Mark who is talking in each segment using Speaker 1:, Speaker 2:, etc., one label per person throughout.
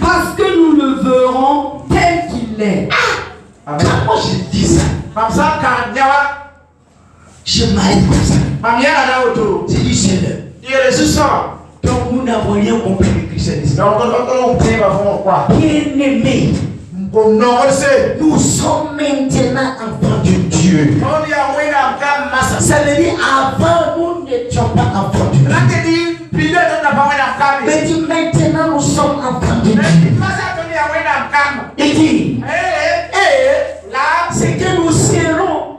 Speaker 1: Parce que nous le verrons tel qu'il est.
Speaker 2: Quand moi je dis ça, je m'arrête comme ça. J'ai dit Seigneur. Donc nous n'avons rien compris du christianisme. Bien-aimés, nous sommes maintenant enfants de Dieu. Ça veut dire avant nous n'étions pas enfants de Dieu. Mais dit maintenant nous sommes enfants de Dieu. Il dit, c'est que nous serons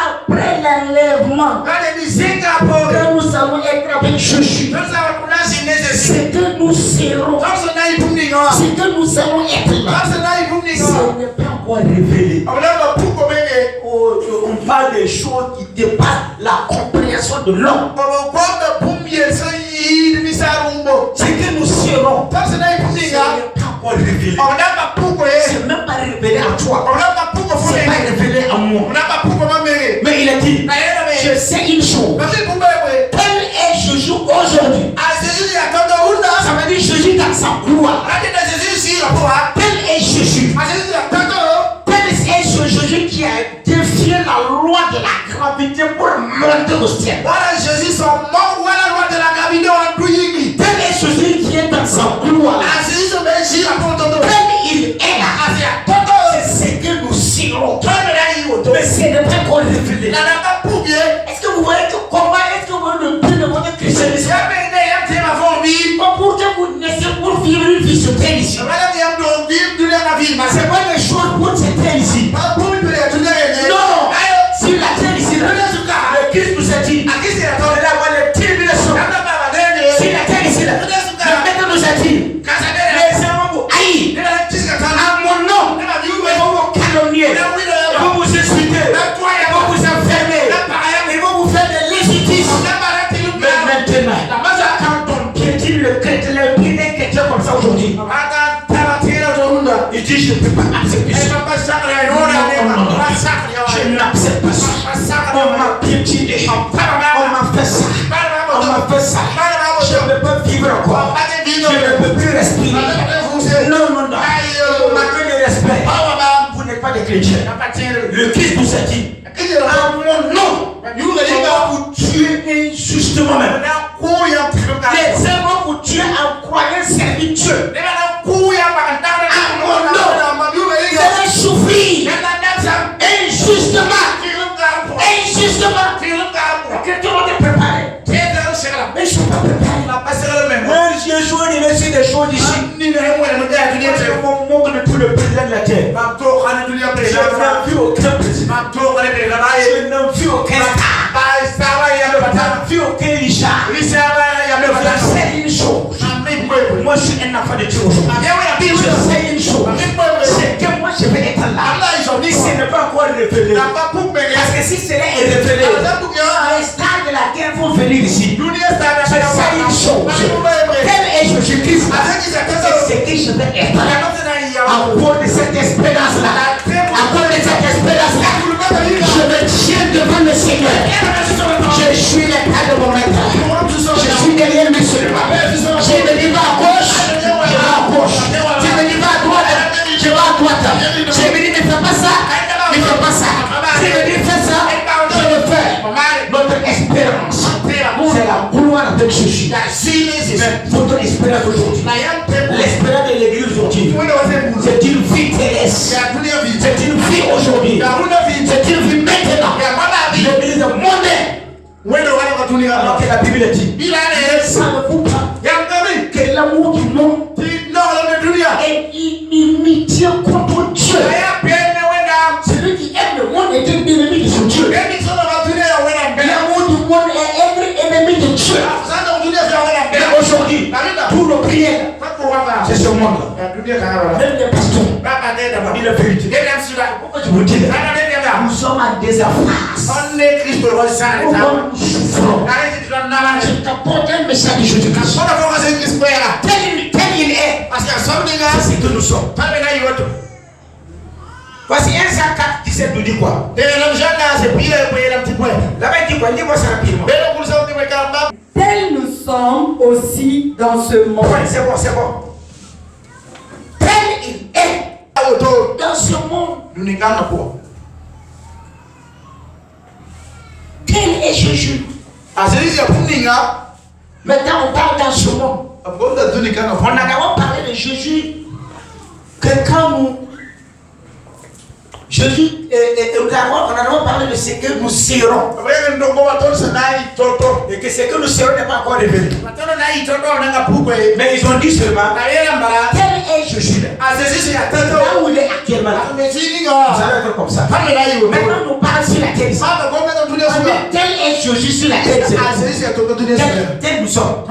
Speaker 2: après l'enlèvement, que nous allons être avec Jésus. C'est que nous serons, c'est que nous allons être là. Ce n'est pas encore révélé. On parle des choses qui dépassent la compréhension de l'homme. C'est que nous serons. Ce n'est pas encore révélé. C'est même pas révélé à toi. C'est pas révélé à moi. Mais il a dit, je sais une chose. Tel est Jésus aujourd'hui. Ça veut dire Jésus dans sa gloire. Tel est Jésus. Tel est ce Jésus qui a défié la loi de la gravité pour monter au ciel. Tel est Jésus qui est dans sa gloire. Tel il est là. C'est ce que nous serons. Mais ce n'est pas encore révélé. Est-ce que vous voyez comment est-ce que vous le but de votre christianisme? Pour que vous naissez pour vivre une vie sur terre ici. C'est pas des choses pour cette terre ici. Non. Si la terre ici, le Christ nous a dit, les tribulations. Si la terre ici, le maître nous a dit, les hommes haïs, à mon nom, ils vont vous calomnier, ils vont vous insulter, ils vont vous enfermer, ils vont vous faire des légitimes. Mais maintenant, quand on piétine le chrétien comme ça aujourd'hui, il dit je ne peux pas accepter ça. Je n'accepte pas ça. On m'a piétiné. On m'a fait ça. On m'a fait ça. Je ne peux pas vivre encore. Je ne peux plus respirer. Non. On m'a donné le respect. Vous n'êtes pas des chrétiens. Le Christ vous a dit, à mon nom, on va vous tuer injustement même. Les hommes vont vous tuer en croyant servir Dieu. À mon nom, vous allez souffrir injustement. Que tout le monde est préparé. Mais je ne suis pas préparé. Moi, j'ai joué l'université des choses ici. Mon monde de tout le président de la terre. Je n'ai vu aucun président. Je n'ai vu aucun star. Je n'ai vu aucun Richard. Je sais une chose. Moi, je suis un enfant de Dieu aujourd'hui. Je sais une chose. C'est que moi, je vais être là. Ce n'est pas encore révélé. Parce que si cela est révélé, les stars de la terre vont venir ici. Je sais une chose. Tel est Jésus-Christ. C'est ce que je vais être. À cause de cette espérance-là. À cause de cette espérance-là. Je me tiens devant le Seigneur. Je suis l'état de mon maître. Je suis derrière lui seulement. Je ne vais pas à gauche, je vais à gauche. Je ne vais pas à droite, je vais à droite. Je me dis ne fais pas ça, ne fais pas ça. Je me dis fais ça, je le fais. Notre espérance, c'est la gloire de Jésus. Votre espérance aujourd'hui, l'espérance de l'église aujourd'hui, c'est une vie terrestre. C'est une vie aujourd'hui. C'est une vie maintenant. L'église mondaine. Alors que la Bible dit, ne savez-vous pas que l'amour du monde est inimitié contre Dieu. Celui qui aime le monde est un ennemi de son Dieu. L'amour du monde est un ennemi de Dieu. Et aujourd'hui, tout le prière, c'est ce monde. Même les pasteurs, dit la vérité. Pourquoi je vous dis, nous sommes en désaffaire. Nous souffrons. Je t'apporte un message de Jésus-Christ. Tel il est. C'est ce que nous sommes. Voici 1 Jean 4, 17 nous dit quoi? Là-bas il dit quoi? Lis-moi ça rapidement.
Speaker 1: tels nous sommes aussi dans ce monde.
Speaker 2: Ouais, c'est bon, c'est bon. Tel il est dans ce monde. Nous n'y gagnons pas. Tel est Jésus. Maintenant, on parle dans ce monde. On a d'abord parlé de Jésus. Que quand nous. Jésus, on a d'abord parlé de ce que nous serons. Et que ce que nous serons n'est pas encore révélé. Mais ils ont dit seulement. Tel est Jésus. Là où il est actuellement. Vous allez être comme ça. Maintenant, nous parlons sur la terre. Tel est Jésus sur la terre. Tel nous sommes.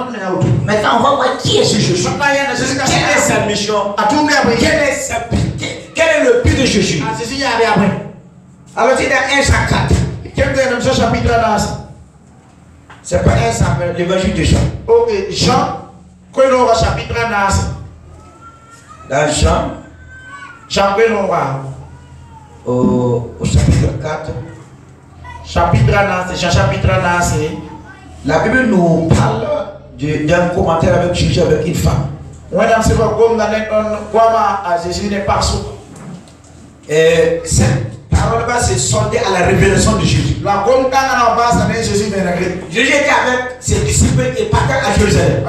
Speaker 2: Maintenant, on va voir qui est ce Jésus. Quelle est sa mission? Quel est le but de Jésus? Alors, c'est dans 1 chapitre 4. C'est pas 1 chapitre, l'évangile de Jean. Ok, Jean, chapitre 9. Dans Jean, au chapitre 4. Chapitre 9, Jean chapitre 9. La Bible nous parle d'un commentaire avec Jésus avec une femme. Et cette parole-là s'est soldée à la révélation de Jésus. Jésus était avec ses disciples et partait à Jérusalem.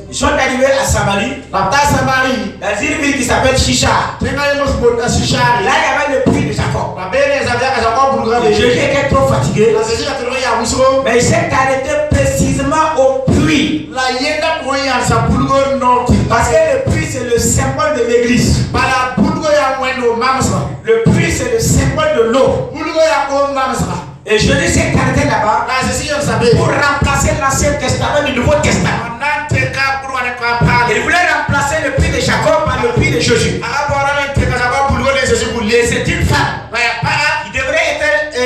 Speaker 2: Ils sont arrivés à Samarie. Dans une ville qui s'appelle Chichar. Là, il y avait le puits de Jacob. Et Jésus était trop fatigué. Mais il s'est arrêté précisément au puits. Parce que le puits, c'est le symbole de l'église. Le puits, c'est le symbole de l'eau. Et Jésus s'est arrêté là-bas pour remplacer l'Ancien Testament du Nouveau Testament. Il voulait remplacer le puits de Jacob par le puits de Jésus. Et c'est une femme qui devrait être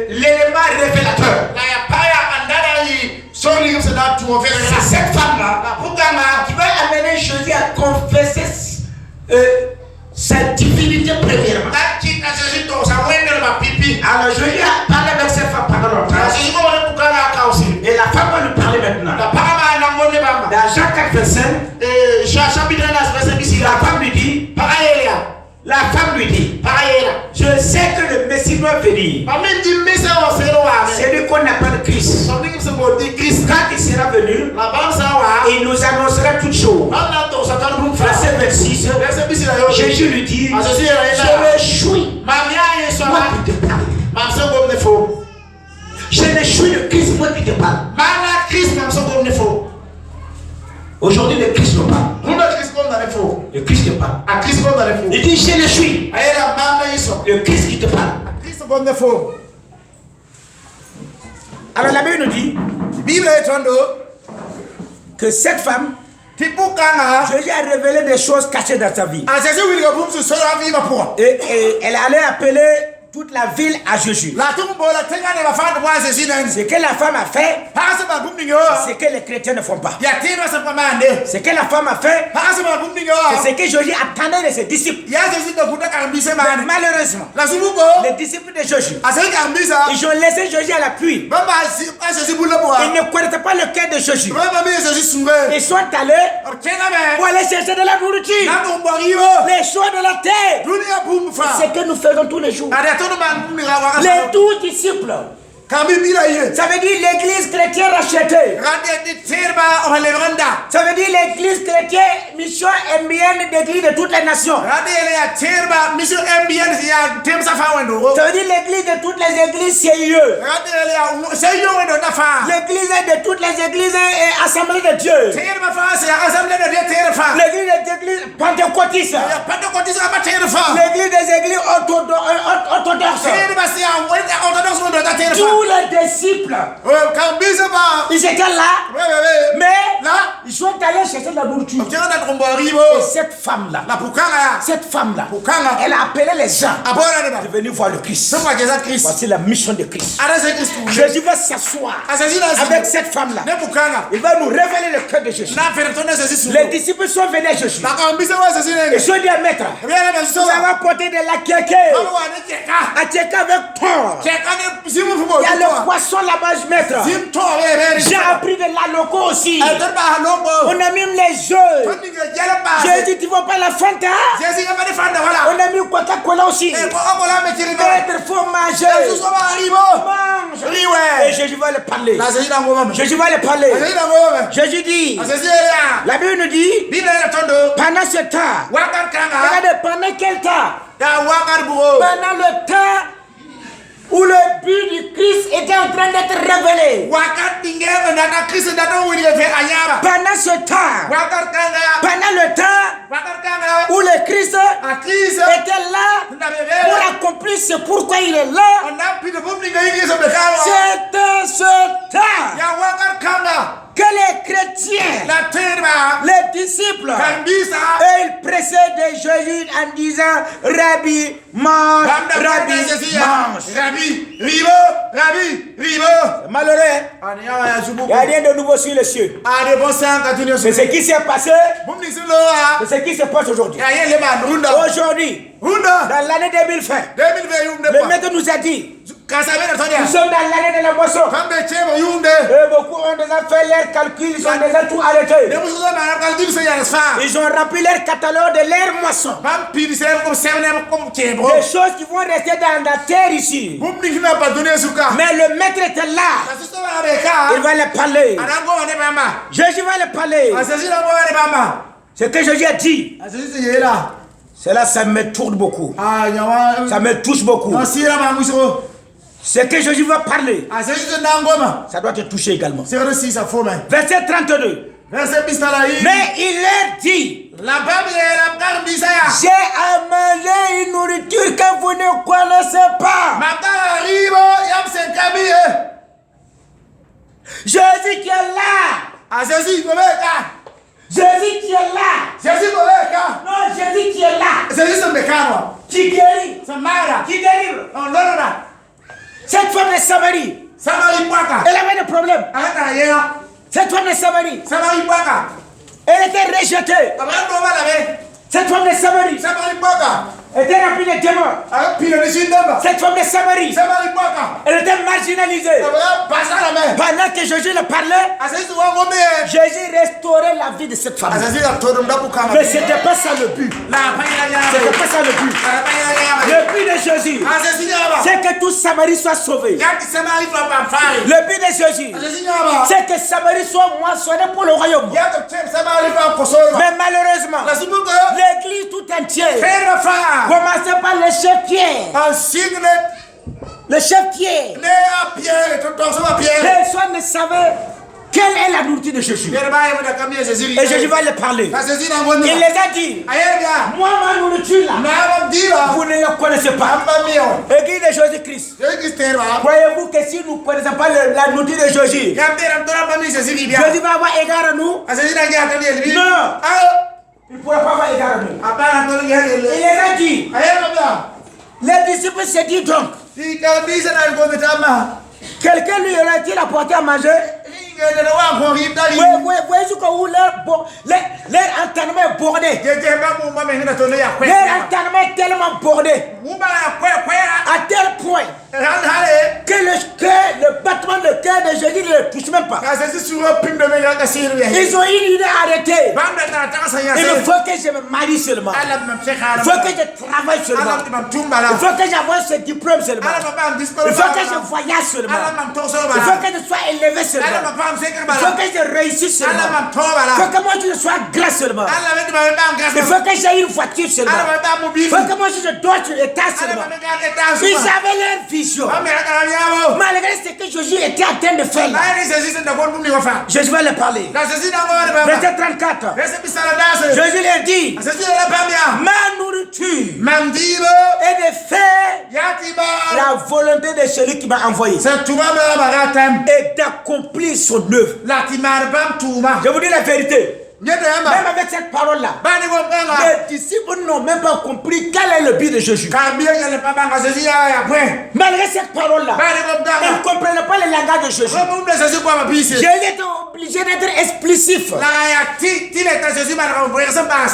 Speaker 2: l'élément révélateur. C'est cette femme-là qui va amener Jésus à confesser sa divinité premièrement. Alors Jésus a parlé avec cette femme pendant longtemps. Et la femme va lui parler maintenant. Dans Jean 4, verset 5, la femme lui dit, je sais que le Messie doit venir. C'est lui qu'on appelle Christ. Quand il sera venu, il nous annoncera toutes choses. Verset 26, Jésus lui dit, je me réjouis. Moi qui te parle. Je me réjouis de Christ, moi qui te parle. Aujourd'hui, le Christ nous parle. Le Christ te parle. Il dit, je le suis. Le Christ qui te parle. Alors la Bible nous dit que cette femme, Jésus a révélé des choses cachées dans sa vie. Et elle allait appeler toute la ville à Jésus. Ce que la femme a fait, c'est ce que les chrétiens ne font pas. Ce que la femme a fait, c'est ce que Jésus attendait de ses disciples. Mais malheureusement, les disciples de Jésus, ils ont laissé Jésus à la pluie. Ils ne connaissaient pas le cœur de Jésus. Ils sont allés pour aller chercher de la nourriture, les choix de la terre. C'est ce que nous faisons tous les jours. Les 12 disciples. Ça veut dire l'église chrétienne rachetée. Ça veut dire l'église chrétienne, mission MBN d'église de toutes les nations. Ça veut dire l'église de toutes les églises CIE. L'église de toutes les églises et assemblée de Dieu. L'église des églises pentecôtistes. L'église des églises orthodoxes. Tous les disciples, ils étaient là, mais ils sont allés
Speaker 3: chercher de la nourriture.
Speaker 2: Tiens, on a trombé arrive.
Speaker 3: Et cette femme-là,
Speaker 2: La Pukanga.
Speaker 3: cette femme-là,
Speaker 2: Pukanga.
Speaker 3: elle a appelé les gens
Speaker 2: Abora de
Speaker 3: de venir voir le Christ.
Speaker 2: C'est quoi que ça Christ?
Speaker 3: Voici la mission de Christ.
Speaker 2: Arrête Christ.
Speaker 3: Jésus va s'asseoir avec cette femme-là.
Speaker 2: Ne Pukanga.
Speaker 3: Il va nous révéler le cœur de Jésus.
Speaker 2: Na faire tourner Jésus sur.
Speaker 3: Les disciples sont venus à Jésus.
Speaker 2: D'accord, mais ça va Jésus.
Speaker 3: Ils sont dit à maître,
Speaker 2: Viens là,
Speaker 3: ça va porter de la kéké. À Tcheka avec toi. Il y a le poisson là-bas, maître. J'ai appris de la loco aussi. On a mis les œufs. Jésus, tu ne vois pas la Fanta? On a mis Coca-Cola aussi. Maître, faut manger. Mange. Et Jésus va le parler. Jésus va le parler. Jésus dit, la Bible nous dit, pendant ce temps, regardez, pendant quel temps? Pendant le temps où le but du Christ était en train d'être révélé. Pendant ce temps, pendant le temps où le Christ était là pour accomplir ce pourquoi il est là, c'était ce temps que les chrétiens, les disciples, ils pressaient de Jésus en disant, Rabbi, mange, Rabbi, mange. Malheureux, il n'y a rien de nouveau sur les cieux. C'est ce qui s'est passé, c'est ce qui se passe aujourd'hui. Aujourd'hui, dans l'année 2020, le maître nous a dit, nous sommes dans l'année de la moisson. Et beaucoup ont déjà fait leurs calculs, ils ont déjà tout arrêté. Ils ont rempli leur catalogue de leur moisson. Des choses qui vont rester dans la terre ici. Mais le maître était là. Il va les parler. Jésus va les parler. Ce que Jésus a dit, cela, ça me tourne beaucoup. Ça me touche beaucoup. Ce que Jésus va parler, ça doit te toucher également. Verset 32. Mais il leur dit, j'ai à manger une nourriture que vous ne connaissez pas. Jésus qui est là. Jésus qui est là. Non, Jésus qui est là. Qui guérit. Qui délivre. Cette femme de Samarie, elle avait des problèmes. Cette femme de Samarie, elle était rejetée. Cette femme de Samarie était remplie de démons. Cette femme de Samarie, elle était marginalisée. Pendant que Jésus le parlait, Jésus restaurait la vie de cette femme. Mais ce n'était pas ça le but. C'était pas ça le but. Le but de Jésus, c'est que toute Samarie soit sauvée. Le but de Jésus, c'est que Samarie soit moissonnée pour le royaume. Mais malheureusement, l'église tout entière, commencez par le chef Pierre. Le chef Pierre. Personne ne savait quelle est la nourriture de Jésus. Et Jésus va les parler. Il les a dit, moi ma nourriture là, vous ne la connaissez pas. L'église de Jésus-Christ. Croyez-vous que si nous ne connaissons pas la nourriture de Jésus, Jésus va avoir égard à nous? Non. Il ne pourra pas avoir égard à nous. Il les a dit. Les disciples se disent donc, quelqu'un lui aurait-il apporté à manger? Voyez où leur entraînement est bordé. Leur entraînement est tellement bordé à tel point que le battement de cœur de Jésus ne le touche même pas. Ils ont une idée arrêtée. Il faut que je me marie seulement. Il faut que je travaille seulement. Il faut que j'avoir ce diplôme seulement. Il faut que je voyage seulement. Il faut que je sois élevé seulement. Il faut que je réussisse seulement. Il faut que moi je sois grâce seulement. Il faut que j'ai une voiture seulement. Il faut que moi je dois sur l'état seulement. Ils avaient leur vision. Malgré ce que Jésus était en train de faire. Jésus va leur parler. Verset 34. Jésus leur dit, ma nourriture est de faire la volonté de celui qui m'a envoyé et d'accomplir son œuvre. Je vous dis la vérité. Même avec cette parole-là, les disciples n'ont même pas compris quel est le but de Jésus. Malgré cette parole-là, ils ne comprenaient pas le langage de Jésus. Jésus était obligé d'être explicite.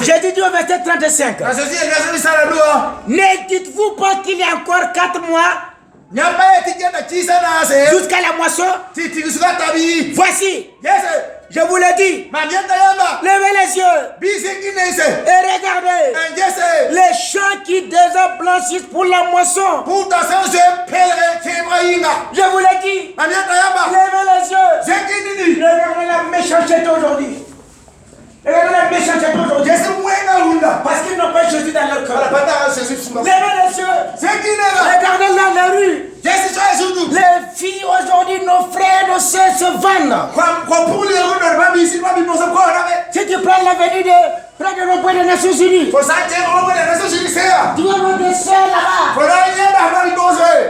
Speaker 3: J'ai dit au verset 35. Ne dites-vous pas qu'il y a encore 4 mois jusqu'à la moisson? Voici, je vous l'ai dit. Levez les yeux et regardez les champs qui déjà blanchissent pour la moisson. Je vous l'ai dit. Levez les yeux. Regardez la méchanceté aujourd'hui. Regardez la méchanceté aujourd'hui. Parce qu'ils n'ont pas Jésus dans leur cœur. Levez les yeux. Regardez là la rue. Les filles aujourd'hui, nos frères, nos sœurs se vendent. Si tu prends l'avenue de près de l'emploi des Nations Unies, tu vas voir des sœurs là-bas.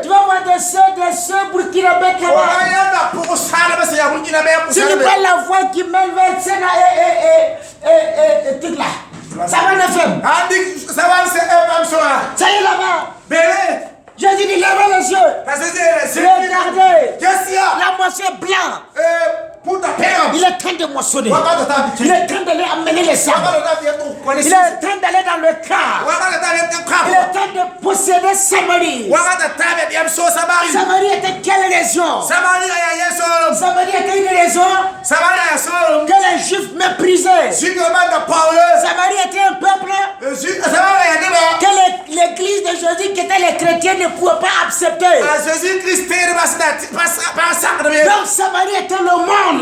Speaker 3: Tu vas voir des sœurs burkinabés là-bas. Si tu prends la voie qui mène vers Sénat et tout là, ça va le faire. Ça y est là-bas. Jésus dit, levez les yeux. Regardez. La moisson est blanche. Il est temps de moissonner. Il est temps d'aller amener les sables. Il est temps d'aller dans le camp. Il est temps de posséder Samarie. Samarie était quelle région? Samarie était une région que les Juifs méprisaient. Samarie était un peuple que l'église de Jésus, qui était les chrétiens, ne pouvaient pas accepter. Donc Samarie était le monde.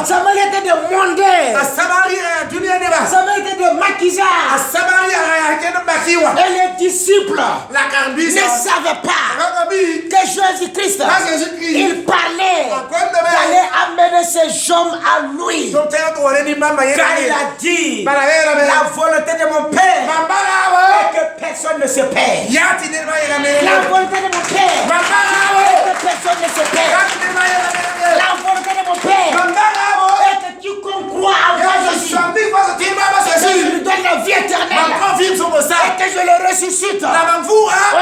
Speaker 3: Samarie était des mondains. Samarie était des maquisards. Et les disciples ne savaient pas que Jésus-Christ, il parlait d'aller amener ces hommes à lui. Car il a dit, la volonté de mon Père est que personne ne se perd. La volonté de mon Père est que personne ne se perd. La volonté de mon Père est que quiconque croit en moi Jésus, je lui donne la vie éternelle et que je le ressuscite au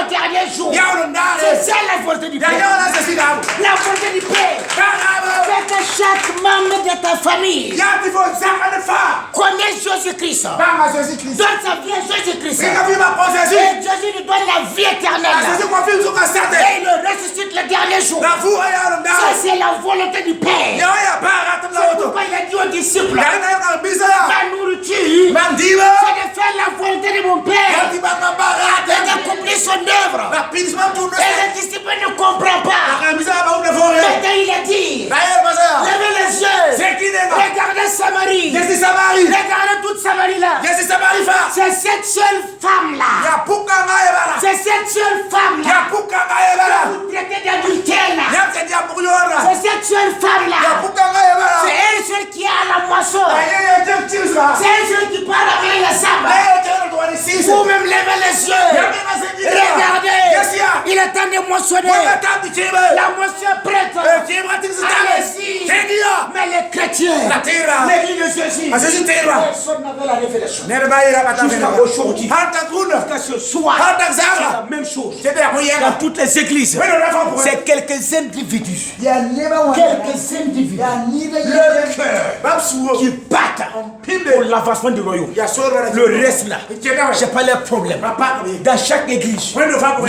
Speaker 3: dernier jour. C'est ça la volonté du Père. La volonté du Père, c'est que chaque membre de ta famille connaisse Jésus-Christ, donne sa vie à Jésus-Christ, et Jésus lui donne la vie éternelle et il le ressuscite le dernier jour. Ça c'est la volonté du Père. C'est pourquoi il a dit aux disciples, ma nourriture, c'est de faire la volonté de mon Père et d'accomplir son œuvre. Et les disciples ne comprennent pas. Maintenant il a dit, levez les yeux, regardez Samarie, regardez toute Samarie là. C'est cette seule femme là, c'est cette seule femme là que vous traitez d'adultère là. C'est cette seule femme là, c'est elle seule qui est à la moisson, c'est elle seule qui part avec la sable. Vous-même levez les yeux, regardez, il est temps de moissonner. La moisson est prête. Allez-y. Mais les chrétiens, l'église de Jésus, personne n'avait la révélation. Jusqu'à aujourd'hui, jusqu'à ce soir, c'est la même chose. Dans toutes les églises, c'est quelques individus. Quelques individus, le cœur qui battent pour l'avancement du royaume. Le reste là, j'ai pas les problèmes. Dans chaque église, vous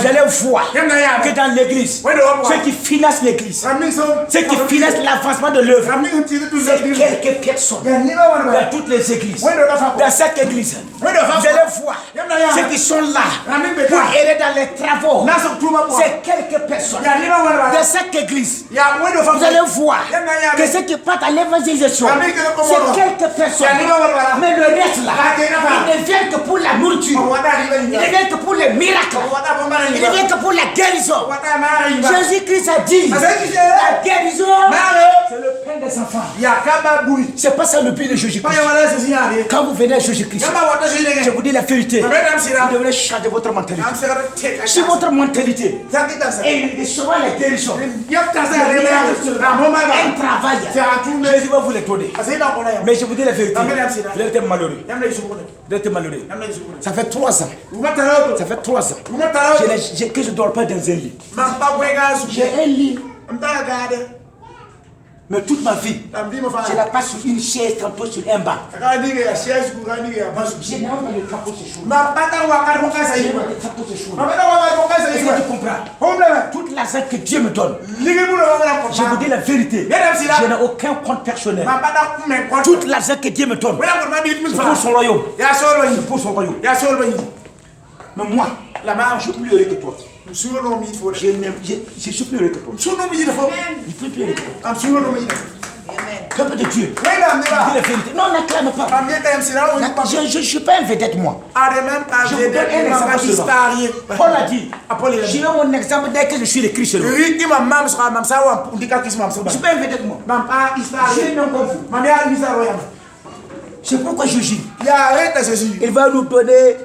Speaker 3: allez voir que dans l'église, ceux qui financent l'église, ceux qui financent l'avancement de l'œuvre, c'est quelques personnes. Dans toutes les églises, dans chaque église, vous allez voir ceux qui sont là pour aider dans les travaux. C'est quelques personnes. Dans chaque église, vous allez voir que ceux qui partent à l'évangélisation, c'est quelques personnes. Mais le reste là, il ne vient que pour la nourriture, il ne vient que pour les miracles, il ne vient que pour la guérison. Jésus-Christ a dit, la guérison, c'est le pain plein des enfants.
Speaker 2: yakaba buri
Speaker 3: C'est pas ça le but de Jésus-Christ.
Speaker 2: paya wala sisi yari
Speaker 3: Quand vous venez à Jésus-Christ,
Speaker 2: yamba wata
Speaker 3: je
Speaker 2: jilenge
Speaker 3: vous dis la vérité.
Speaker 2: Madame Sira
Speaker 3: Vous devrez changer votre mentalité.
Speaker 2: am segara tek
Speaker 3: Si votre mentalité
Speaker 2: zakita sa
Speaker 3: est souvent la guérison,
Speaker 2: yapta sa rebe ya moma
Speaker 3: un
Speaker 2: ba
Speaker 3: travail,
Speaker 2: c'est un tourne
Speaker 3: Jésus va vous le donner.
Speaker 2: asina kona ya
Speaker 3: Mais je vous dis la vérité,
Speaker 2: Madame Sira
Speaker 3: vous êtes malheureux.
Speaker 2: yamba isukuna
Speaker 3: Vous êtes malheureux.
Speaker 2: yamba isukuna
Speaker 3: Ça fait 3 ans.
Speaker 2: umataro
Speaker 3: Ça fait 3 ans
Speaker 2: umataro
Speaker 3: que je ne dors pas dans un lit.
Speaker 2: mamba kwega su
Speaker 3: J'ai un lit,
Speaker 2: mtaka gade
Speaker 3: mais toute ma vie,
Speaker 2: ambi mo fa
Speaker 3: je la passe sur une chaise, tantôt sur un banc.
Speaker 2: akadinge ya chaise ku kadinge ya basu
Speaker 3: Je n'ai pas le temps pour ces choses.
Speaker 2: mapata wakati mokasa
Speaker 3: Je n'ai
Speaker 2: yiwa
Speaker 3: pas le temps pour ces choses.
Speaker 2: mapata wakati mokasa
Speaker 3: Est-ce
Speaker 2: yiwa
Speaker 3: que tu comprends?
Speaker 2: homla
Speaker 3: Toute l'argent que Dieu me donne,
Speaker 2: ligi bulo wala ko
Speaker 3: je vous dis la vérité,
Speaker 2: Madame Sira
Speaker 3: je n'ai aucun compte personnel.
Speaker 2: mapata kumen ko
Speaker 3: Tout l'argent que Dieu me donne,
Speaker 2: wala ko ma bi
Speaker 3: c'est
Speaker 2: min
Speaker 3: pour
Speaker 2: fa
Speaker 3: son royaume.
Speaker 2: ya solo yi
Speaker 3: Pour son royaume.
Speaker 2: ya solo yi
Speaker 3: Mais moi,
Speaker 2: la ma
Speaker 3: je suis plus heureux que toi.
Speaker 2: suno no mi fo
Speaker 3: Je suis plus heureux que toi.
Speaker 2: suno mi defo
Speaker 3: Je suis plus heureux que toi.
Speaker 2: am suno no mi
Speaker 3: Peuple de Dieu,
Speaker 2: wala
Speaker 3: dis
Speaker 2: mira
Speaker 3: la vérité. Non, n'acclame pas.
Speaker 2: am yeta am sira o pa
Speaker 3: Je ne suis pas un vedette, moi.
Speaker 2: ade même pas
Speaker 3: Je
Speaker 2: de
Speaker 3: vous donne un
Speaker 2: de
Speaker 3: exemple
Speaker 2: ma
Speaker 3: seulement.
Speaker 2: disparier
Speaker 3: Paul a dit,
Speaker 2: Paul il a
Speaker 3: je
Speaker 2: dit
Speaker 3: vais mon exemple dès que je suis le Christ seulement.
Speaker 2: ri ima mam so mam sa wa ndika kisma so
Speaker 3: Je
Speaker 2: ba
Speaker 3: ne suis pas un vedette, moi.
Speaker 2: mam pa
Speaker 3: Je
Speaker 2: disparier
Speaker 3: suis non comme vous.
Speaker 2: mam ya mi sa royam
Speaker 3: C'est pourquoi Jésus,
Speaker 2: ya arrête Jésus
Speaker 3: il va nous donner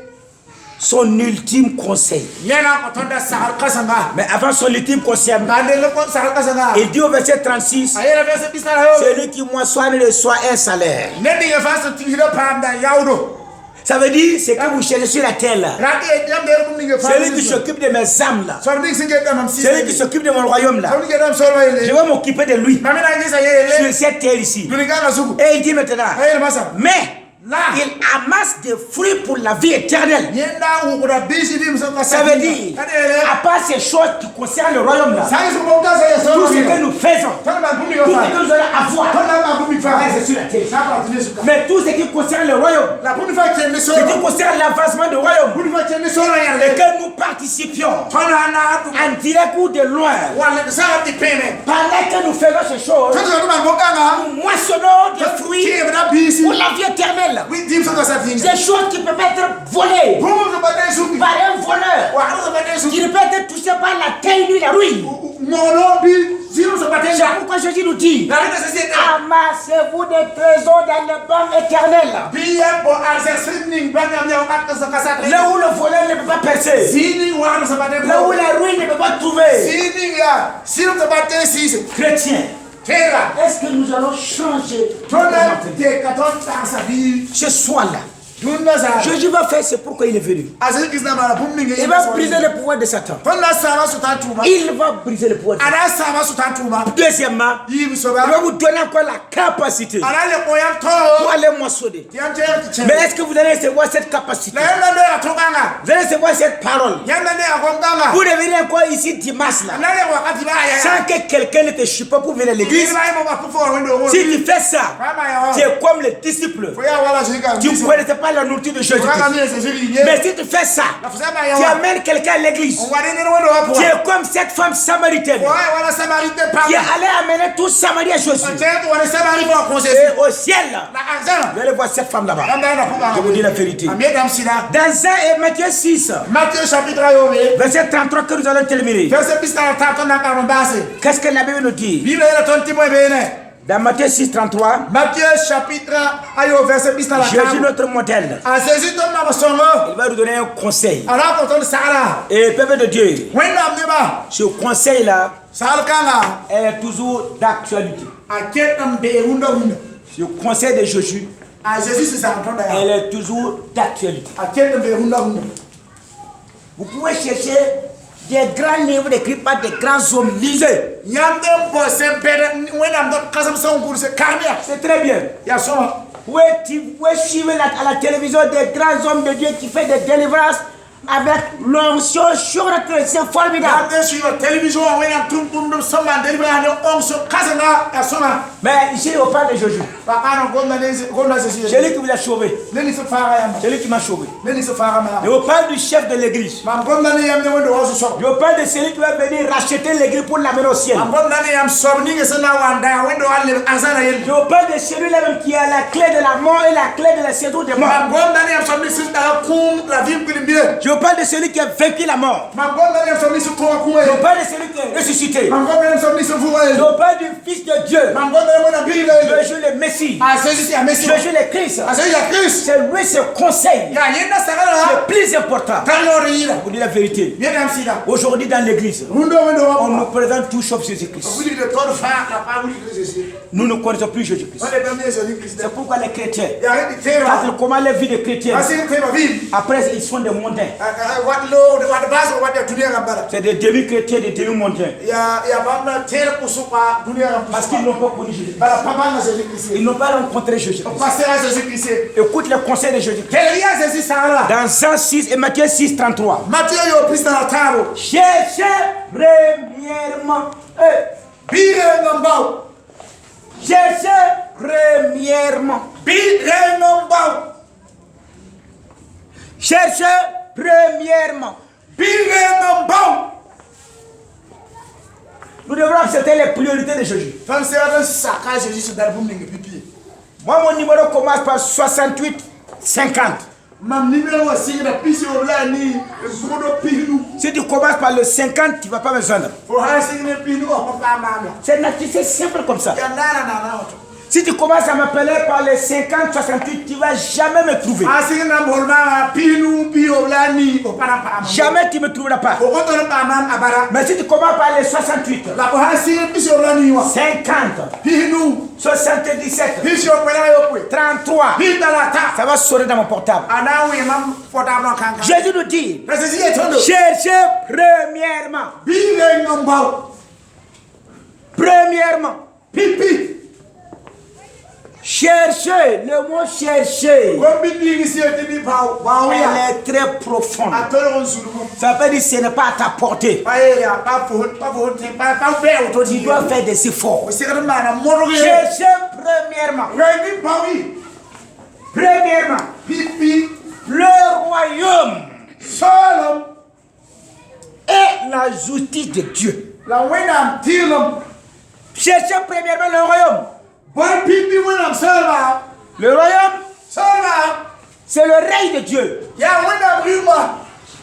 Speaker 3: son ultime conseil.
Speaker 2: yena ko tonda sa kasanga
Speaker 3: Mais avant son ultime conseil,
Speaker 2: ngande le ko sa kasanga
Speaker 3: il dit au verset 36,
Speaker 2: ayela verse bisara yo
Speaker 3: celui qui moissonne reçoit un salaire.
Speaker 2: nedi ya fasa tihira pamda yaudo
Speaker 3: Ça veut dire, c'est que vous cherchez sur la terre là.
Speaker 2: rati e jambe ko mi
Speaker 3: Celui qui s'occupe de mes âmes là.
Speaker 2: sordi singe tam si
Speaker 3: Celui qui s'occupe de mon royaume là.
Speaker 2: sordi dam solo
Speaker 3: Je
Speaker 2: ile
Speaker 3: vais m'occuper de lui.
Speaker 2: mamina ngisa
Speaker 3: Sur
Speaker 2: yele
Speaker 3: cette terre ici.
Speaker 2: duninga na suku
Speaker 3: Et il dit maintenant,
Speaker 2: ayela masa
Speaker 3: mais
Speaker 2: là
Speaker 3: il amasse des fruits pour la vie éternelle.
Speaker 2: yenda u ko da bisi dim so ka
Speaker 3: Ça veut dire, à part ces choses qui concernent le royaume là,
Speaker 2: sai so mo ka sa ya
Speaker 3: tout
Speaker 2: solo
Speaker 3: ce que nous faisons,
Speaker 2: tan ba bumi
Speaker 3: tout
Speaker 2: yo
Speaker 3: ce
Speaker 2: fa
Speaker 3: que nous allons avoir,
Speaker 2: tan ba bumi fa
Speaker 3: c'est sur la terre.
Speaker 2: sa pa tine suka
Speaker 3: Mais tout ce qui concerne le royaume,
Speaker 2: la bumi fa kende
Speaker 3: ce
Speaker 2: solo
Speaker 3: qui concerne l'avancement du royaume,
Speaker 2: bumi fa kende solo ya
Speaker 3: et
Speaker 2: le
Speaker 3: que nous participions
Speaker 2: tona na tu
Speaker 3: en direct ou de loin,
Speaker 2: wala sa di peme
Speaker 3: pendant que nous faisons ces choses,
Speaker 2: tan so ma mo ka nga
Speaker 3: nous moissonnons des fruits
Speaker 2: ki da bisi
Speaker 3: pour la vie éternelle.
Speaker 2: wi dim so ka sa tinga
Speaker 3: Des choses qui peuvent être volées
Speaker 2: bumu so ba de suki
Speaker 3: par un voleur,
Speaker 2: wa so ba de
Speaker 3: qui
Speaker 2: suki
Speaker 3: ne peut être touché par la taille ni la ruine.
Speaker 2: mono bi zero so ba de
Speaker 3: C'est pourquoi Jésus nous dit,
Speaker 2: la rete se se
Speaker 3: amassez-vous des trésors dans les banques éternelles,
Speaker 2: biya bo arzer sinning banga mi o ka so ka sa
Speaker 3: là où le voleur ne peut pas percer,
Speaker 2: zini wa so ba de
Speaker 3: là où la ruine ne peut pas trouver.
Speaker 2: zini ya sino so ba de si
Speaker 3: Chrétiens,
Speaker 2: tera
Speaker 3: est-ce que nous allons changer
Speaker 2: tona
Speaker 3: notre mentalité?
Speaker 2: de 14 sa bi
Speaker 3: Ce soir-là,
Speaker 2: tunda sa
Speaker 3: Jésus va faire, c'est pourquoi il est venu.
Speaker 2: azir kisna mara bumi nge
Speaker 3: Il va briser le pouvoir de Satan.
Speaker 2: tona sa ba so ta tuma
Speaker 3: Il va briser le pouvoir de Satan.
Speaker 2: ada sa ba so ta tuma
Speaker 3: Deuxièmement,
Speaker 2: yi so
Speaker 3: il
Speaker 2: ba
Speaker 3: va vous donner encore la capacité
Speaker 2: ala le ko ya
Speaker 3: pour
Speaker 2: to
Speaker 3: aller moissonner.
Speaker 2: tiam tiam ti
Speaker 3: Mais est-ce que vous allez recevoir cette capacité?
Speaker 2: la yanda de atokanga
Speaker 3: Vous allez recevoir cette parole.
Speaker 2: yanda de akonganga
Speaker 3: Vous devenez encore ici dimanche là,
Speaker 2: na le wakati ba ya
Speaker 3: sans que quelqu'un ne te chie pas pour venir à l'église. Si
Speaker 2: Si
Speaker 3: tu fais ça, tu es comme les disciples. Tu ne connaissais pas la nourriture de Jésus. Mais si tu fais ça, tu amènes quelqu'un à l'église. Tu es comme cette femme samaritaine qui est allée amener tout Samarie à Jésus. Et au ciel, là, vous allez voir cette femme là-bas. Je vous dis la vérité. Dans 1 et Matthieu 6,
Speaker 2: Matthieu chapitre
Speaker 3: verset 33 que nous allons terminer. Qu'est-ce que la Bible nous dit? Dans Matthieu 6, 33,
Speaker 2: Matthieu chapitre ayo verset
Speaker 3: Jésus notre modèle, il va nous donner un conseil. Et peuple de Dieu, ce conseil là est toujours d'actualité. Ce conseil de Jésus, elle est toujours d'actualité. Vous pouvez chercher des grands livres écrits par des grands hommes. Lisez. C'est très bien. Vous pouvez suivre à la télévision des grands hommes de Dieu qui font des délivrances avec l'onction sur notre c'est formidable. Mais ici on parle de Jésus. Celui qui vous a sauvé. Celui qui m'a sauvé. Et on parle du chef de l'église. Je parle de celui qui va venir racheter l'église pour l'amener au ciel. Je parle de celui-là même qui a la clé de la mort et la clé de la séjour des morts. Je Je parle de celui qui a vaincu la mort. Je parle de celui qui est ressuscité. Je parle du Fils de Dieu. Je joue le Messie. Je joue le Christ. C'est lui ce conseil. C'est plus important. Vous dites la vérité. Aujourd'hui dans l'église, on nous présente tout sauf Jésus-Christ. Nous ne connaissons plus Jésus-Christ. C'est pourquoi les chrétiens, quand ils commencent la vie des chrétiens, après ils sont des mondains. C'est des demi-chrétiens, des demi-mondains. Parce qu'ils n'ont pas connu Jésus-Christ. Ils n'ont pas rencontré Jésus-Christ. Écoute les conseils de Jésus-Christ. Dans Jean 6 et Matthieu 6, 33. Cherchez premièrement. Cherchez premièrement. Cherchez premièrement. Nous devrons accepter les priorités de Jésus. Moi, mon numéro commence par 68 50. Si tu commences par le 50, tu ne vas pas me joindre. C'est simple comme ça. Si tu commences à m'appeler par les 50, 68, tu ne vas jamais me trouver. Jamais tu ne me trouveras pas. Mais si tu commences par les 68, 50, 77, 33, ça va sonner dans mon portable. Jésus nous dit, cherchez premièrement. Cherchez, le mot chercher, elle est très profonde. Ça veut dire que ce n'est pas à ta portée. Tu dois faire des efforts. Cherchez premièrement. Le royaume et la justice de Dieu. Cherchez premièrement le royaume. Le royaume, c'est le règne de Dieu.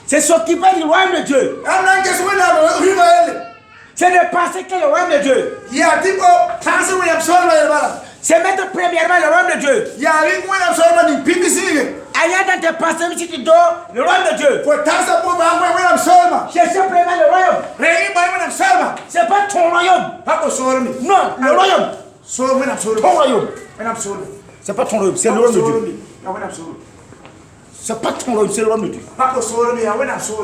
Speaker 3: C'est s'occuper du royaume de Dieu. C'est de penser que le royaume de Dieu. C'est mettre premièrement le royaume de Dieu. Ailleurs dans tes pensées, si tu dors, le royaume de Dieu. Cherchez premièrement le royaume. C'est pas ton royaume. Non, le royaume. Ton royaume. C'est pas ton royaume, c'est le royaume de Dieu. C'est pas ton royaume, c'est le royaume de Dieu.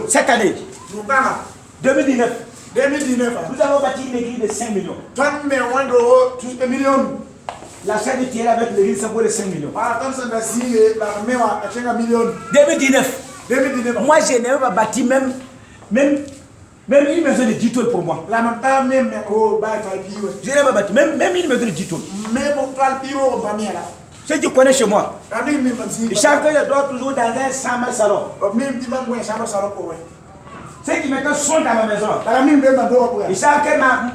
Speaker 3: Cette année, 2019, nous avons bâti une église de 5 millions. La chaîne de Thierry avec l'église, ça vaut les 5 millions. 2019. Moi, je n'ai pas bâti même une maison de 10 tonnes pour moi. Je n'ai pas bâti même une maison de 10 tonnes. Ceux qui connaissent chez moi, chacun dort toujours dans un chambre salon. Ceux qui maintenant sont dans ma maison, ils savent que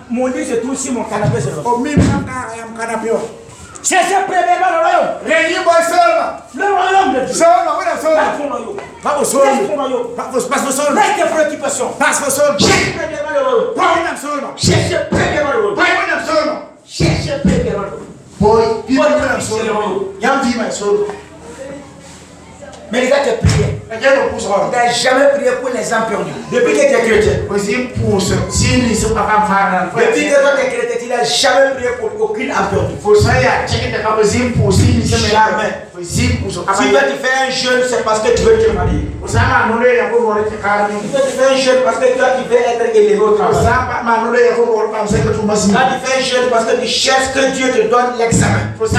Speaker 3: mon lit se trouve sur mon canapé. Cherchez premièrement le royaume. Le royaume de Dieu. Pas ton royaume. Laisse tes préoccupations. Cherchez premièrement le royaume. Cherchez premièrement le royaume. Cherchez premièrement le royaume. Mais les gars, tu as prié. Tu n'as jamais prié pour les âmes perdues. Depuis que tu es chrétien. Depuis que tu es chrétien, tu n'as jamais prié pour aucune âme perdue. Jamais. Si toi tu fais un jeûne, c'est parce que tu veux te marier. Tu fais un jeûne parce que toi tu veux être élevé au travail. Tu fais un jeûne parce que tu cherches que Dieu te donne l'examen. Si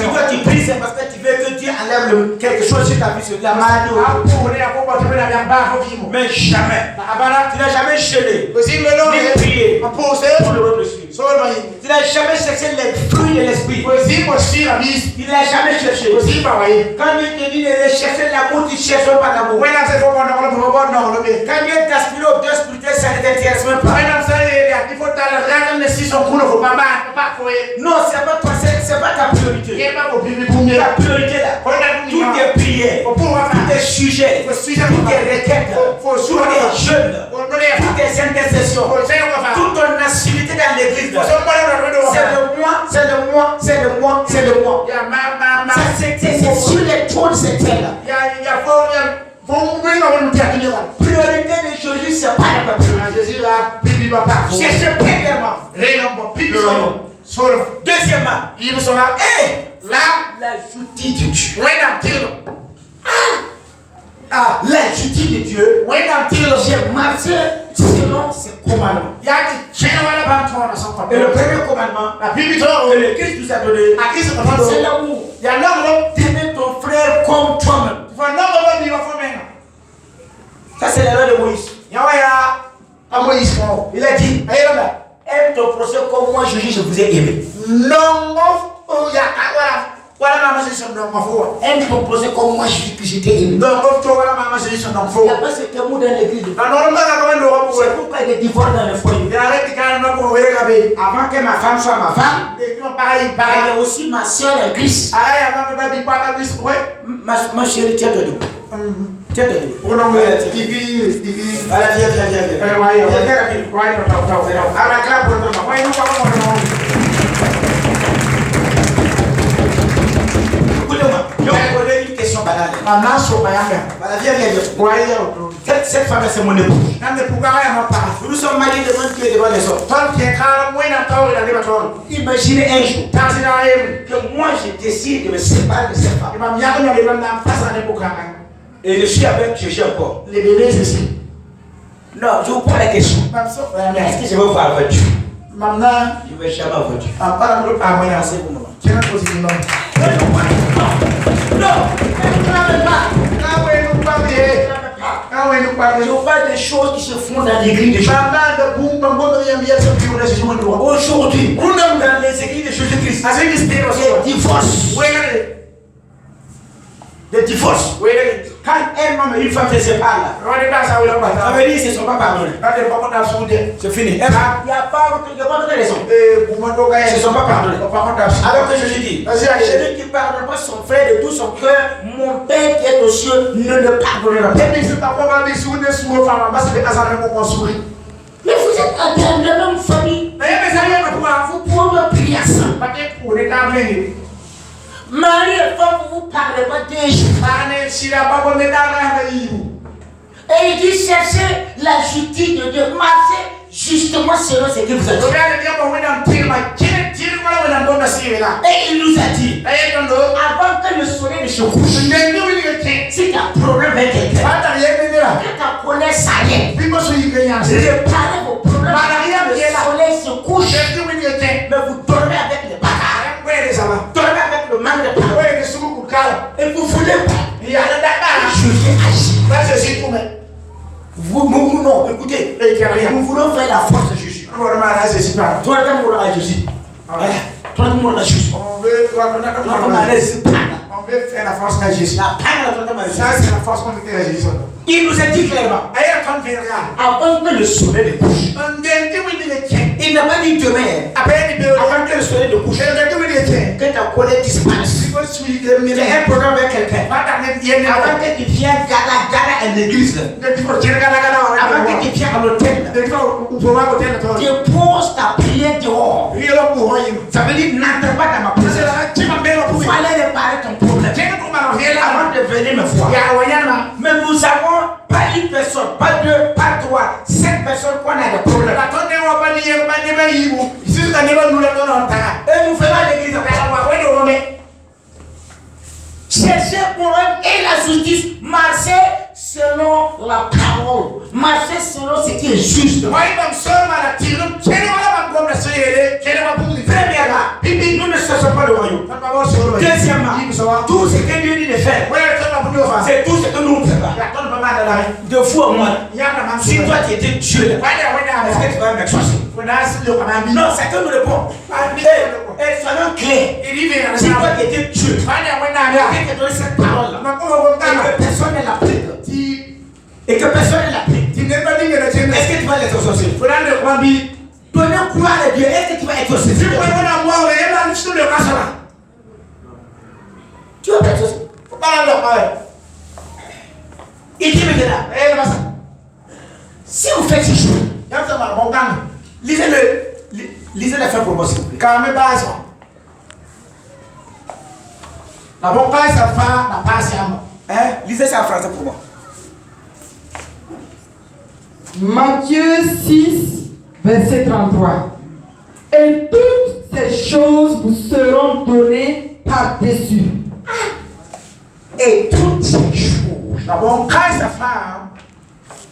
Speaker 3: toi tu pries, c'est parce que tu veux que Dieu enlève quelque chose sur ta vie, sur la maladie. Mais jamais. Tu n'as jamais jeûné, ni prié pour le royaume de Dieu. Tu n'as jamais cherché les fruits fruit de l'esprit. Il n'a jamais cherché. Quand Dieu te dit de rechercher l'amour, tu ne cherches pas l'amour. Quand Dieu t'aspire au Dieu spirituel, ça ne t'intéresse même pas. Non, c'est pas toi, c'est pas ta priorité. Ta priorité là, tout est prière, tout est sujet, tout est requête, tout est jeûne, tout est intercession, toute ton activité dans l'église. C'est le moi, c'est le moi, c'est le moi, c'est le moi. Ça c'est sur les trônes, c'est elle. Priorité de Jésus, c'est pas la priorité. Cherchez premièrement. Deuxièmement, la justice de Dieu. La justice de Dieu. J'ai marché selon ses commandements. Et le premier commandement, que le Christ nous a donné, c'est l'amour. T'aimer ton frère comme toi-même. Ça, c'est la loi de Moïse. Il a dit, aime ton prochain comme moi, Jésus, je vous ai aimé. Aime ton prochain comme moi, Jésus, que je t'ai aimé. Il n'y a pas ce mot dans l'église. C'est pourquoi il y a des divorces dans le foyer. Avant que ma femme soit ma femme, elle est aussi ma soeur en Christ. Ma chérie, tiens-toi debout. Tiens-toi debout. Voilà, viens. Écoutez-moi, je vais vous poser une question banale. Voilà, viens. Cette femme, c'est mon épouse. Nous sommes mariés devant Dieu et devant les hommes. Imaginez un jour que moi je décide de me séparer de cette femme. Et je suis avec Jésus encore. Non, je vous pose la question. Est-ce que je vais vous voir avec Dieu? Je ne vais jamais avoir Dieu. Non. Je vous parle des choses qui se font dans l'église de Jésus. Aujourd'hui, dans les églises de Jésus-Christ, des divorces. Quand un homme et une femme se séparent, ça veut dire qu'ils ne sont pas pardonnés. C'est fini. Il n'y a pas de raison. Ils ne sont pas pardonnés. Alors que Jésus dit, celui qui ne pardonne pas son frère de tout son cœur, mon Père qui est aux cieux ne le pardonnera pas. Mais vous êtes dans la même famille. Vous pouvez prier ensemble. Marie et femme, vous ne parlez pas déjà. Et il dit cherchez la justice de Dieu. Marchez justement selon ce que vous avez dit. Et il nous a dit, avant que le soleil ne se couche, si tu as un problème avec quelqu'un, que ta colère s'arrête, réparez vos problèmes. Le soleil se couche, mais vous dormez avec les bagages. Dormez avec le manque de parole. Et vous voulez pas juger, agir. Non, écoutez, nous voulons faire la force de Jésus. Toi, Jésus. On veut faire la force de Jésus. Ça, c'est la force qu'on veut à Jésus. Il nous a dit clairement, avant que le soleil ne couche, il n'a pas dit demain, avant que le soleil ne couche, que ta colère disparaisse. Tu as un problème avec quelqu'un, avant que tu viennes gada à l'église, avant que tu viennes à l'hôtel, tu poses ta prière dehors. Ça veut dire n'entre pas dans ma présence. Il fallait réparer ton problème avant de venir me voir. Mais nous avons pas une personne, pas deux, pas trois, 5 personnes qu'on a des problèmes. Et nous faisons l'église. Cherchez pour eux et la justice. Marchez selon la parole. Marchez selon ce qui est juste. Premièrement, nous ne cherchons pas le royaume. Deuxièmement, tout ce que Dieu dit de faire, c'est tout ce que nous ne faisons pas. De vous à moi, si toi tu étais Dieu, est-ce que tu vas m'exaucer? Non, c'est que nous répondons. Et selon clé. Si toi qui étais Dieu, qui t'a donné cette parole-là, et que personne ne l'applique, et que personne ne l'applique, est-ce que tu vas l'exorciser? Donner gloire à Dieu, est-ce que tu vas exorciser? Tu vas exorciser. Il dit maintenant, si vous faites ces choses, lisez la fin pour moi, s'il vous plaît. Lisez ça en français pour moi.
Speaker 1: Matthieu 6, verset 33. Et toutes ces choses vous seront données par-dessus.
Speaker 3: Et toutes ces choses.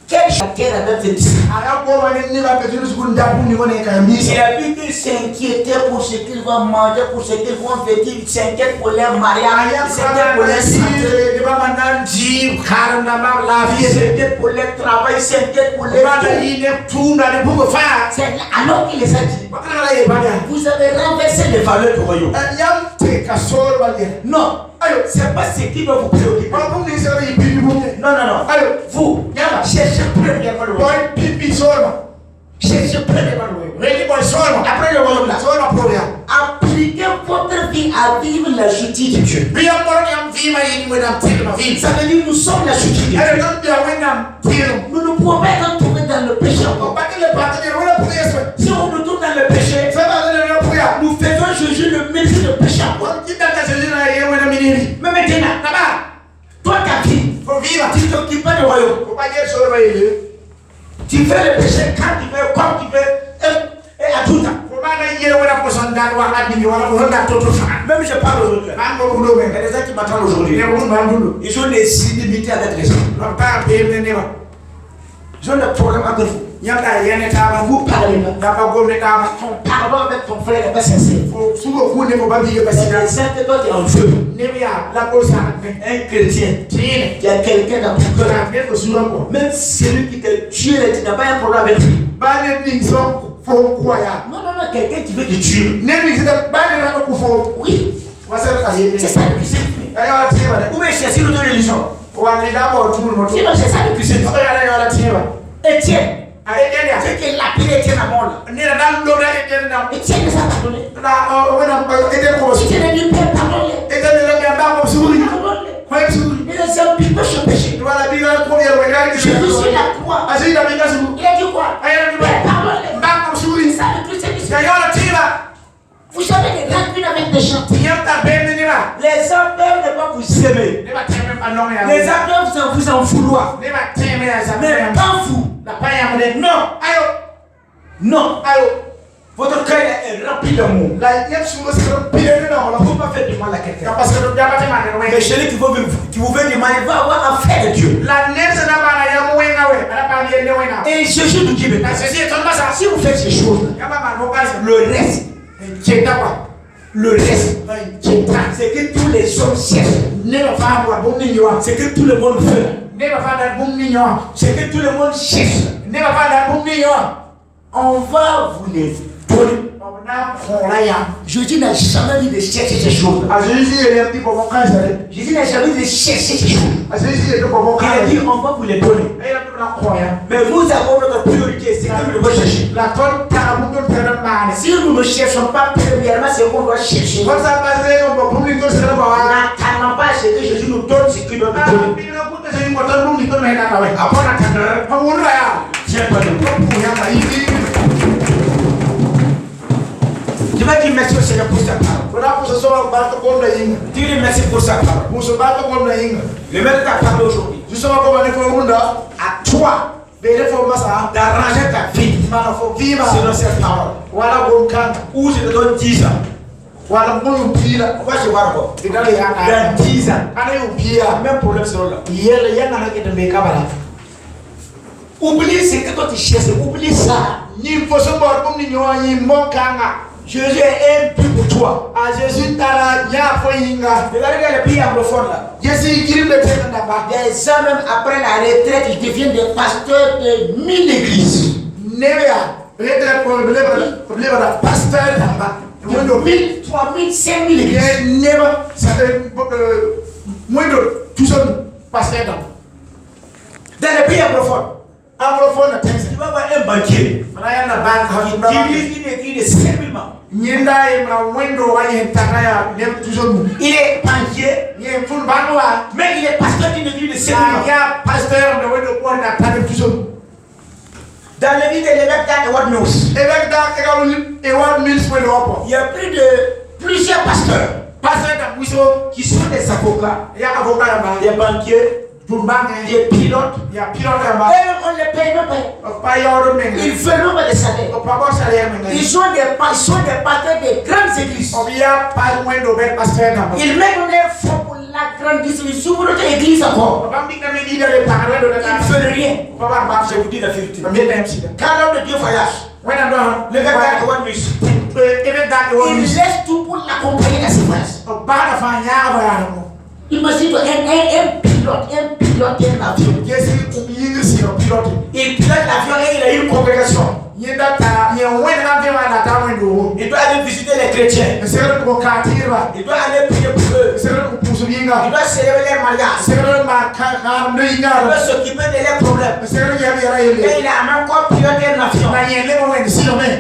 Speaker 3: Quelle chacun a notre dit. Il a vu qu'ils s'inquiétaient pour ce qu'ils vont manger, pour ce qu'ils vont vêtir, ils s'inquiètent pour leur mariage, ils s'inquiètent pour leur santé, ils s'inquiètent pour leur travail, ils s'inquiètent pour leur tout. C'est alors qu'il les a dit. Vous avez renversé les valeurs du royaume. Non, c'est pas ce qui va vous préoccuper. Non. Vous, cherchez premièrement le royaume. Cherchez premièrement le royaume. Après le royaume là, appliquez votre vie à vivre la justice de Dieu. Ça veut dire nous sommes la justice de Dieu. Nous ne pouvons pas être tombés dans le péché encore. Si on nous tourne dans le péché, nous faisons Jésus le ministre de péché encore. Mais maintenant, toi ta vie, tu t'occupes pas du royaume. Tu fais le péché quand tu veux, comme tu veux, et à tout temps. Même je parle aujourd'hui. Il y a des gens qui m'attendent aujourd'hui. Ils ont des inimités avec les gens. Ils ont des problèmes avec vous. Vous parlez pas. Ton pardon avec ton frère n'est pas sincère. C'est que toi tu es en feu. Un chrétien, il y a quelqu'un dans ton cœur. Même celui qui te tue, tu n'as pas un problème avec lui. Non, quelqu'un qui veut te tuer. Oui. C'est ça le christianisme. Où est chercher l'autre religion? Sinon c'est ça le christianisme. Etienne. C'est qu'il a pris Etienne à mort là. Etienne ne s'est pas donné. Etienne a dit Père, pardonne-les. Il a dit un peu ce péché. Jésus sur la croix. Il a dit quoi? Père, pardonne-les. Ça le christianisme. Vous savez les rancune avec des gens. Les gens peuvent ne pas vous aimer. Les gens peuvent vous en vouloir. Mais pas vous. Non. Votre cœur est rempli d'amour. Vous ne pouvez pas faire du mal à quelqu'un. Mais celui qui vous veut du mal, il va avoir affaire de Dieu. Et Jésus nous dit maintenant, si vous faites ces choses, le reste, c'est que tous les hommes cherchent. C'est que tout le monde veut. C'est que tout le monde cherche. On va vous les donner. Jésus n'a jamais dit de chercher ces choses. Jésus n'a jamais dit de chercher ces choses. Il a dit on va vous les donner. Mais nous avons notre priorité, c'est que nous devons chercher. Si nous ne cherchons pas premièrement, c'est qu'on doit chercher. N'attendons pas ce que Jésus nous donne, ce qu'il doit nous donner. Tiens-toi debout. Tu vas dire merci au Seigneur pour sa parole. Dis-lui merci pour sa parole. Le maître t'a parlé aujourd'hui. À toi d'arranger ta vie selon cette parole. Ou je te donne 10 ans. On va se voir encore. Dans 10 ans. Même problème selon là. Oublie ce que toi tu cherches. Oublie ça. Jésus est un but pour toi. Regardez les pays anglophones là. Des hommes même après la retraite, ils deviennent des pasteurs de 1000 églises. De 1000, 3000, 5000 églises. Dans les pays anglophones, tu vas voir un banquier qui dirige une église de 5000 membres. Il est banquier, mais il est pasteur d'une église de 5000 membres. Dans l'église de l'évêque d'Edward Mills, il y a plusieurs pasteurs qui sont des avocats, des banquiers, des pilotes, et on les paye même pas. Ils veulent même des salaires. Ils sont des pasteurs de grandes églises. Ils mettent des fonds pour la grande église. Ils ouvrent notre église encore. Ils ne veulent rien. Je vous dis la vérité. Quand l'homme de Dieu voyage, le gars il laisse tout pour l'accompagner dans ses voyages. Imagine un pilote un avion. Il pilote l'avion et il a une congrégation. Il doit aller visiter les chrétiens. Il doit aller prier pour eux. Il doit célébrer les mariages. Il doit s'occuper de leurs problèmes. Et il a même encore piloté un avion.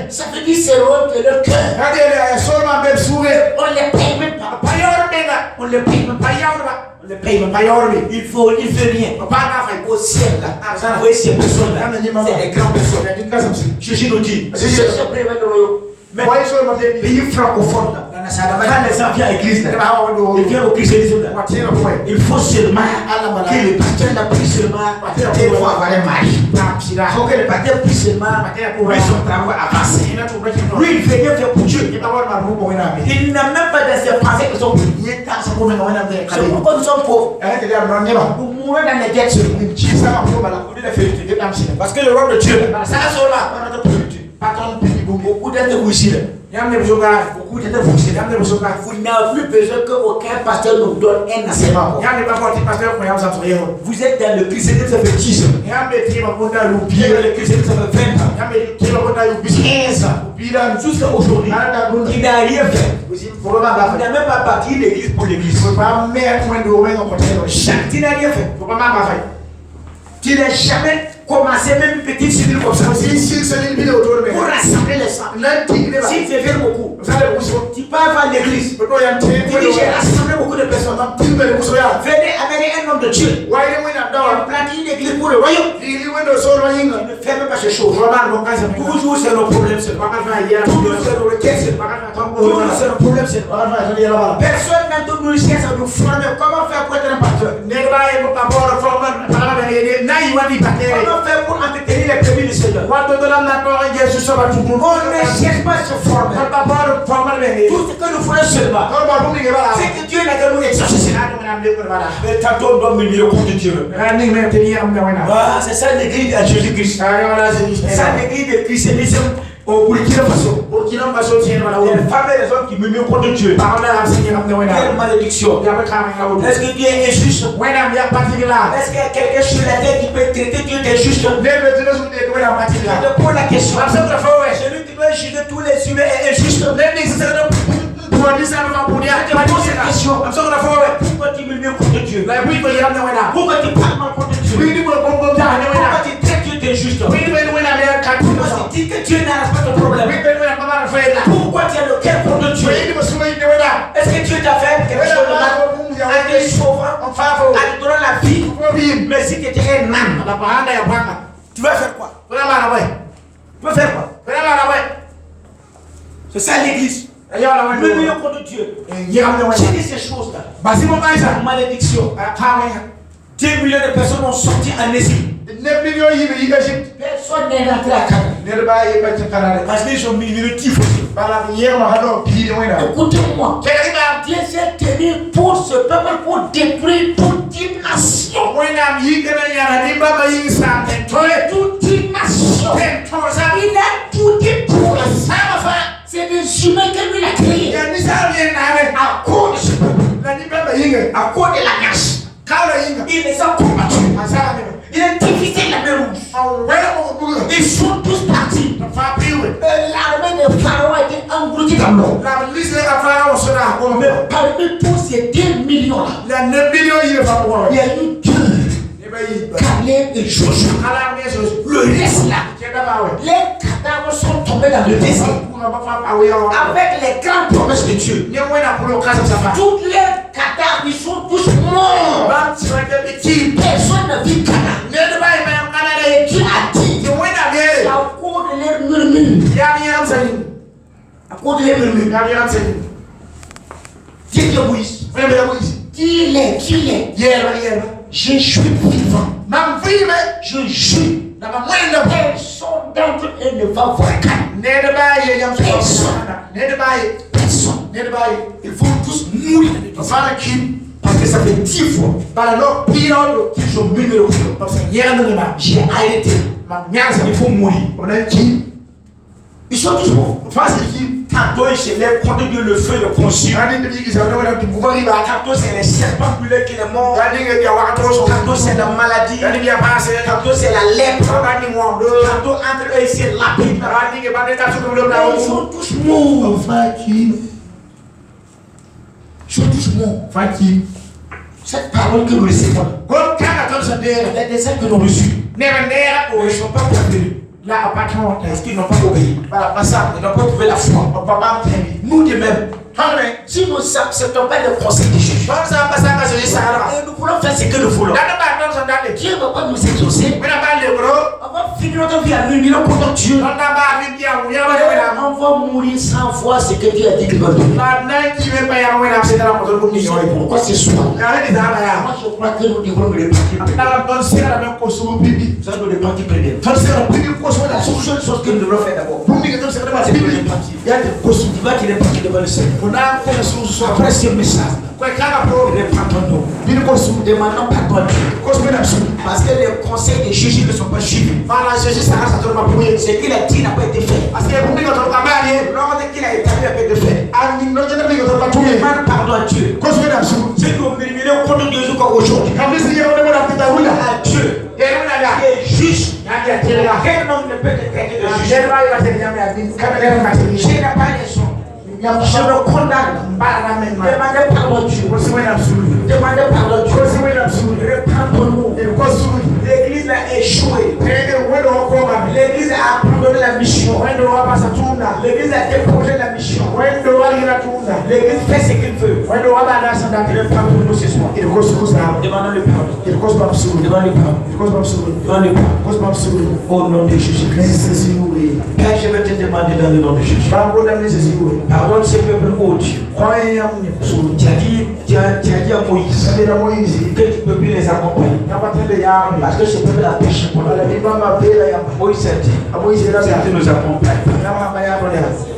Speaker 3: Ça veut dire c'est l'autre de leur cœur. On les paye même pas. On les paye même pas. Le paiement, il faut rien. Au ciel, là, vous voyez ces personnes-là, c'est des grandes personnes. Je nous dis, mais pays francophones, quand les gens viennent à l'église, ils viennent au christianisme, il faut seulement que le pasteur n'a pris seulement des fois avoir un mari. Il faut que le pasteur puisse seulement puisse son travail avancer. Lui, il fait rien faire pour Dieu. Il n'a même pas de ses pensées qui sont c'est pourquoi nous sommes pauvres. Nous mourons dans les dettes seulement. Parce que le roi de Dieu, ça là, beaucoup d'être vous ici. Beaucoup d'être vous ici. Vous n'avez plus besoin qu'aucun pasteur nous donne un enseignement. Vous êtes dans le christianisme, ça fait 10 ans. Le christianisme, ça fait 20 ans. 15 ans. Jusqu'à aujourd'hui. Il n'a rien fait. Il n'a même pas bâti l'église pour l'église. Tu n'as rien fait. Tu n'as jamais commencé même une petite cellule comme ça. Pour rassembler les gens. Si tu fais beaucoup, tu peux avoir l'église. Tu dis j'ai rassemblé beaucoup de personnes. Venez amener un homme de Dieu. Planter une église pour le royaume. Ne fais même pas ces choses. Toujours c'est nos problèmes. Toujours c'est nos requêtes. Toujours c'est nos problèmes. Personne n'a tout nous cherche à nous former. Comment faire pour être un pasteur? Comment faire pour entretenir les prémices du Seigneur? On ne cherche pas à se former. Tout ce que nous faisons seulement, c'est que Dieu n'a qu'à nous exercer. Mais tantôt on doit me dire compte de Dieu. C'est ça l'église de Jésus-Christ. C'est ça l'église de christianisme au Burkina Faso. Les femmes et les hommes qui me mirent contre Dieu. Quelle malédiction. Est-ce que Dieu est injuste? Est-ce qu'il y a quelqu'un sur la terre qui peut traiter Dieu d'injuste? Je pose la question. Celui qui doit juger tous les humains est injuste. Je pose la question. Pourquoi tu me mets contre Dieu? Pourquoi tu parles mal contre Dieu? Pourquoi tu traites Dieu d'injuste? Pourquoi tu dis que Dieu n'arrête pas ton problème? Pourquoi tu as le cœur contre Dieu? Est-ce que Dieu t'a fait quelque chose de mal? À te sauver, à te donner la vie? Mais si tu étais un âne, tu vas faire quoi? Tu vas faire quoi? C'est ça l'église. Le meilleur contre Dieu. J'ai dit ces choses-là. Malédiction. 2 millions de personnes ont sorti en Égypte. Personne n'est rentré à Canaan. Parce qu'ils sont diminutifs aussi. Écoutez-moi. Dieu s'est tenu pour ce peuple, pour détruire toute une nation. Toute une nation. Il a tout dit pour ça. C'est des humains que lui a créés. À cause de ce peuple. À cause de la nation. Il les a combattus. Il est difficile la mer rouge. Ils sont tous partis. L'armée de Pharaon a été engloutie dans l'eau. Mais parmi tous ces 2 millions là, il y a eu 2. Caleb et Joshua. Le reste là, les cadavres sont tombés dans le désert. Avec les grandes promesses de Dieu. Tous les cadavres, ils sont tous morts. Personne ne vit Canaan. Et Dieu a dit, c'est à cause de leurs murmures. À cause de leurs murmures. Dis-les. Je suis vivant. Je jure. Personne d'entre eux ne va voir Canaan. Personne. Ils vont tous mourir. Parce que ça fait 10 fois. Qu'ils ont murmuré. J'ai arrêté. Il faut mourir. Ils sont tous morts. Tantôt c'est les contre Dieu le feu le consume. Tantôt c'est les serpents brûlés qui les mordent. Tantôt c'est la maladie. Tantôt c'est la lèpre. Tantôt entre eux c'est la pite. Ils sont tous morts. Ils sont tous morts. Cette parole que nous recevons, les déserts que nous reçus, ils ne sont pas prévenus. Est-ce qu'ils n'ont pas obéi? Ils n'ont pas trouvé la foi. Nous de même, si nous n'acceptons pas le conseil de Jésus, nous voulons faire ce que nous voulons. Dieu ne va pas nous exaucer. On va finir notre vie à murmurer contre Dieu. On va mourir sans voir ce que Dieu a dit qu'il va donner. Pourquoi ce soir? Moi je crois que nous devons le repentir. Ça nous repentir premièrement. La seule chose que nous devons faire d'abord, c'est de repentir. Il y a des possibilités qui repentent devant le Seigneur. Après ce message, reprendons-nous. Demandons pardon à Dieu. Parce que les conseils de Jésus ne sont pas suivis. Ce qu'il a dit n'a pas été fait. L'ordre qu'il a établi n'a pas été fait. Demande pardon à Dieu. Ceux qui ont murmuré au contre Dieu jusqu'à aujourd'hui. À Dieu. Qui est juste. Quel homme ne peut te traiter de juste? Je n'ai pas raison. Je me condamne. Demandez pardon à Dieu. Demandez pardon à Dieu. Reprendons-nous. L'église a échoué. L'église a abandonné la mission. L'église a déposé la mission. L'église fait ce qu'il veut. Reprendons-nous ce soir. Demandons le pardon. Demandons le pardon. Au nom de Jésus-Christ. Père, je vais te demander dans le nom de Jésus. Pardonne ce peuple, oh Dieu. Tu as dit à Moïse que tu ne peux plus les accompagner. Parce que ce peuple a péché pour nous. Moïse a dit, si tu nous accompagnes,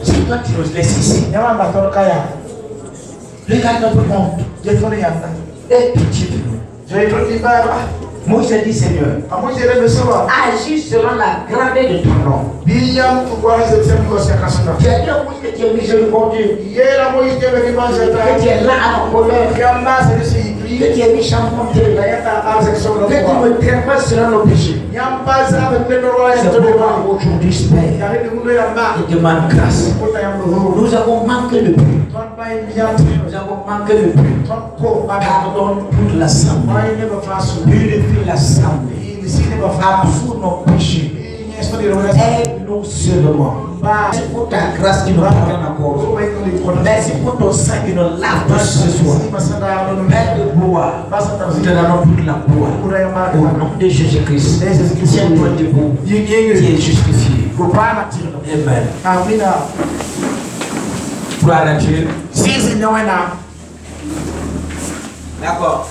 Speaker 3: si toi tu nous laisses ici, regarde notre monde. Aie pitié de nous. Moïse a dit, Seigneur, agis selon la grandeur de ton nom. Tu as dit à Moïse que tu es miséricordieux, que tu es là à nos colères, que tu es méchanté, que tu ne traites pas selon nos péchés. C'est pourquoi aujourd'hui, Père, je demande grâce. Nous avons manqué de plus. Nous avons manqué de plus. Pardonne toute l'assemblée. Purifie l'assemblée. Absous nos péchés. Aide-nous seulement. Merci pour ta grâce qui nous pardonne encore. Merci pour ton sang qui nous lave tous ce soir. Père de gloire, nous te donnons toute la gloire. Au nom de Jésus-Christ. Tiens-toi debout. Tu es justifié. Amen. Gloire à Dieu. D'accord.